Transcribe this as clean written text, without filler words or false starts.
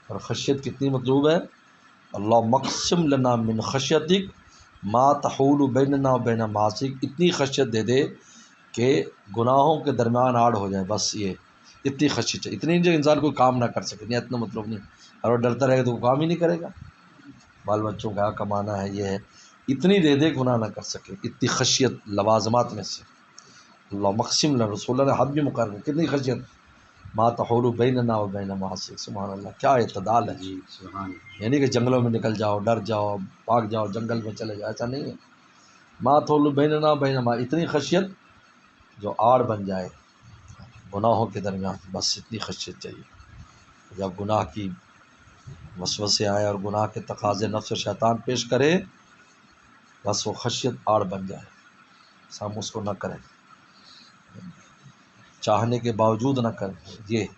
और खशियत कितनी मतलूब है? अल्लाह मक़सिम लना मिन खशियतिक मा तहूलु बैनना व बैन मासिक, इतनी खशियत दे दे कि गुनाहों के दरमियान आड़ हो जाए। बस ये इतनी खशियत है, इतनी जो इंसान कोई काम ना कर सके, नहीं इतना मतलब नहीं। और डरता रहेगा तो वो काम ही नहीं करेगा, बाल बच्चों का कमाना है, ये है, इतनी दे दे गुनाह ना कर सके, इतनी खशियत लवाजमात में से। अल्लाह मक़सिम लना, रसूल ने हद भी मुकर, कितनी खशियत, मा तहूलु बैनना व बैन मासिक। सुभान अल्लाह, क्या इत्तदाल है। यानी कि जंगलों में निकल जाओ, डर जाओ, भाग जाओ, जंगल में चले जाओ, ऐसा नहीं है। मा तहूलु बैनना बैन मा, इतनी खशियत जो आड़ बन जाए गुनाहों के दरमियान, बस इतनी खशियत चाहिए। जब गुनाह की वसवसे आए और गुनाह के तकाज़े नफ्स और शैतान पेश करे, बस वो खशियत आड़ बन जाए, हम उसको न करें, चाहने के बावजूद न करें। ये